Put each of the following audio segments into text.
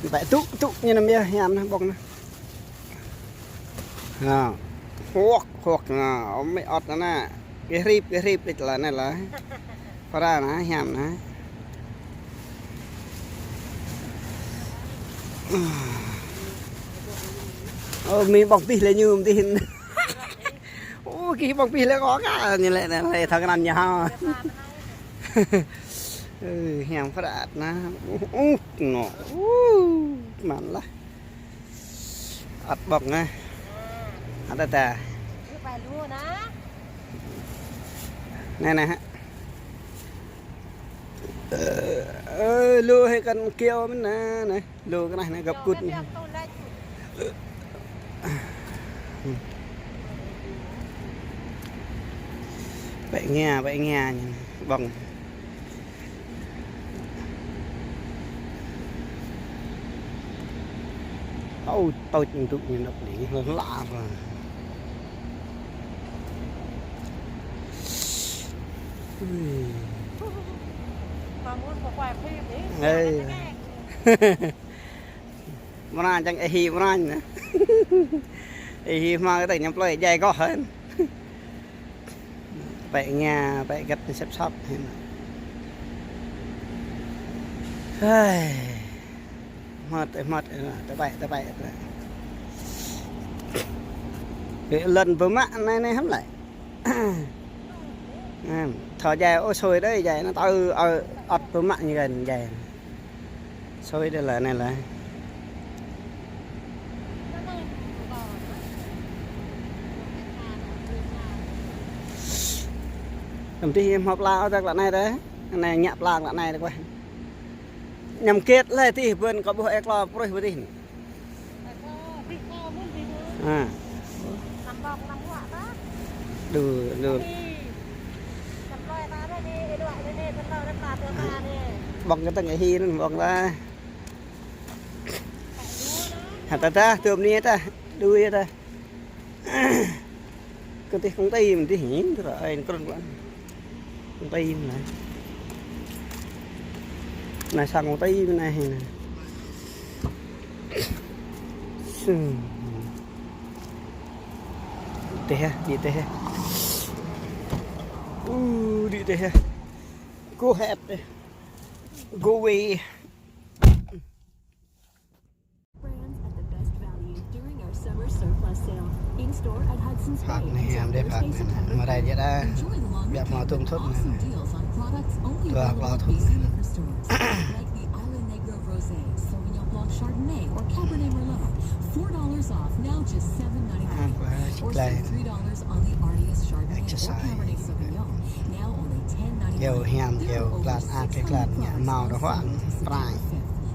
vậy tụ như là mía nhám nó bông nó hoặc mấy ọt nó nè cái rip đấy là này là có ra nó nhám nó mình bọc pi lên như tin cái bọc pi lên có cả như lệ này thằng ăn nhau nhám phát đạt nó mặn lắm ắt bọc này ada ta này hả lùa hay cần kêu mình này lùa cái này gặp cút vậy nghe bằng tôi chừng tụi nhìn độc lý hơn lạ rồi đây mà chẳng hi mà nữa hi mà cái tình nhắm plei dây có hơn vậy nghe vậy gấp sắp mất tới bảy cái lần vừa mặn này hấp lại thở dài ô xôi đấy dài nó tao ọt vừa mặn như gần dài xôi đây là này là đồng chí em học lao ra lại này đấy này nhạc lao lại này được quay nhằm kết lại thì bên có bộ ek lo pro bộ tin được bằng cái tầng ấy hi nó bằng ra hạt ta tôm nia ta đuôi ta cái tí không tay mình tí hiển rồi con không tay này này sang một tay này teh đi teh đi teh go ahead go away phạt này em để phạt này mà đây vậy đó đẹp mà tôm thốt này tôi học lo thốt Chardonnay or Cabernet Merlot, $4 off now, just $7.99. Or $3 on the Artius Chardonnay or Cabernet Sauvignon, now only $10.99. Kiểu hèm kiểu lạt cái lạt màu đó hoãn phải.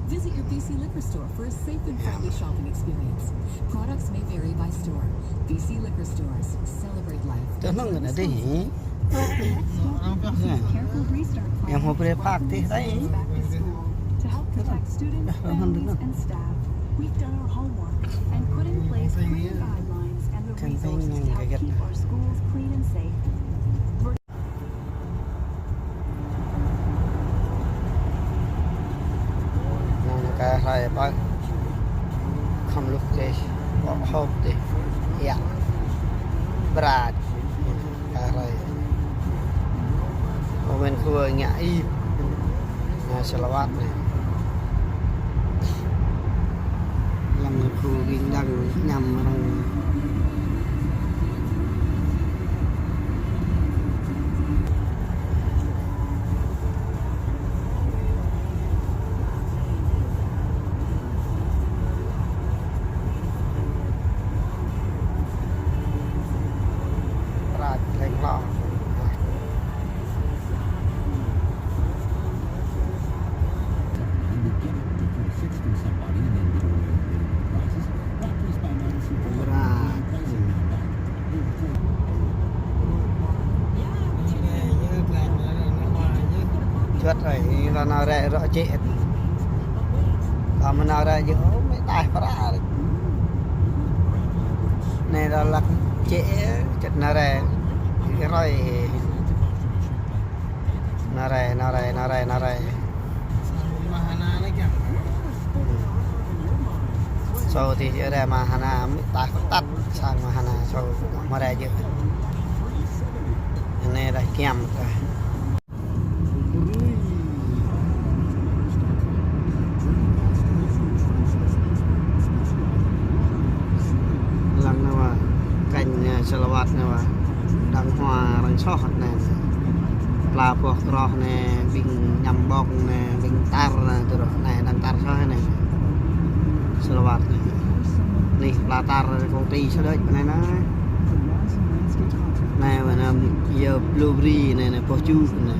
Visit your BC Liquor Store for a safe and friendly shopping experience. Products may vary by store. BC Liquor Stores celebrate life. Cho nó người này đi. Em hôm nay park đi đấy. To help protect students, families, and staff, we've done our homework and put in place clear guidelines and the resources to help keep our schools clean and safe. Cái này bao không lúc đi, bỏ hộp đi, dạ, brat, cái này, ở bên khu nhà im, nhà Salawat này. Làm khu kinh đang nhằm lên lo chết rồi là nào ra rõ chết còn mình nào ra giữa mấy tài phá này là chế chết nào ra cái rồi nào ra sau thì ở đây mà hana ta tắt sang mà hana sau mà đây chứ này là kem rồi lần nào mà cành salawat nào mà đằng hoa đằng sót nàyปลาพวกรอเนี่ยบิงยำบอกเนี่ยบิงตาร์นะตัวเนี่ยดังตาร์ใช่ไหมสลับนี่ปลาตาร์คงตีใช่ไหมนี่นะเนี่ยมันเยอะบลูเบอรี่เนี่ยพวกจูเนี่ย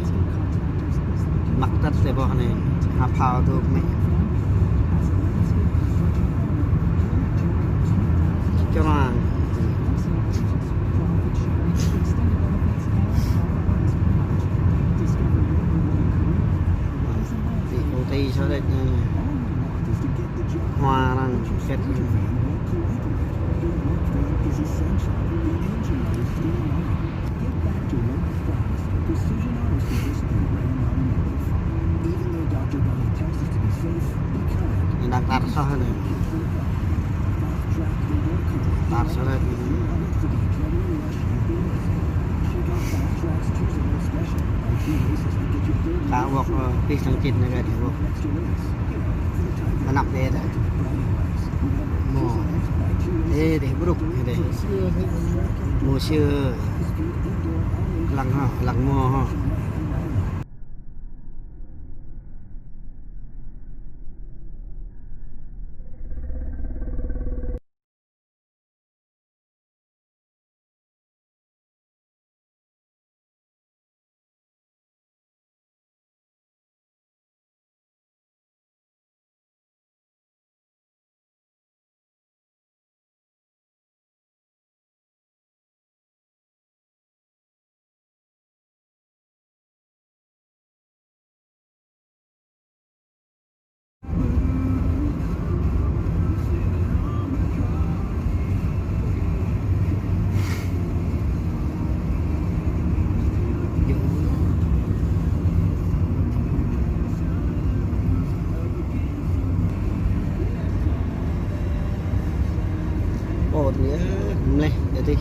มักตัดเลยพวกเนี่ยหาพาวตัวไหมจ้าตีcho đấy hoa đang kết đang tạt sao này tạt sao đây cá buộc phi sang chít này cái buộc nó nằm đây đấy mùa đây để bút đây mùa xưa lằng mùa ha ổn nhé này để đi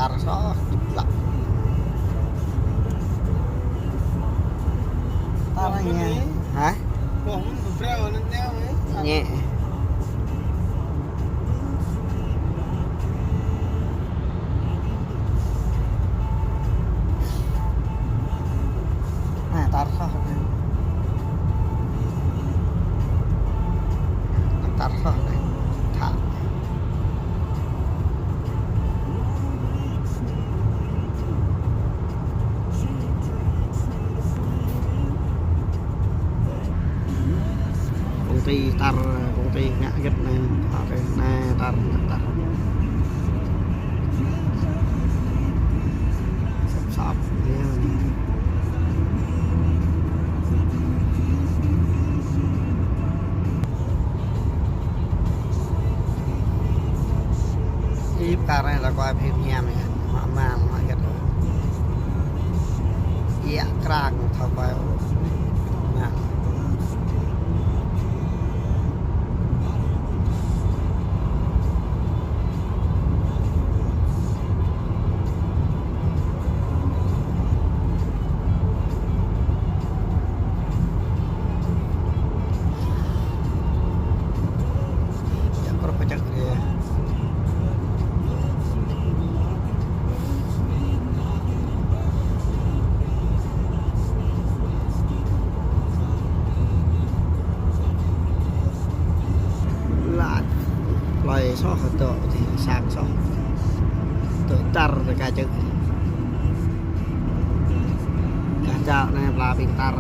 tar so jeblak taranya hah nhẹ tar so này thả công ty ngã gấp này tar sập cái car này là coi phim nhà mình mà cái dạ krang thao bao nè chắc so to thì sang so to tar rồi cả chữ cả chợ này là bình tar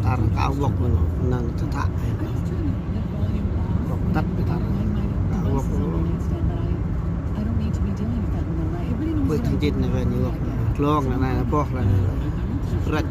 tar cao lộc mình nâng thật thạ lộc tắt với tar cao lộc với thằng chín này về nhiều lộc lon này là bóc là rạch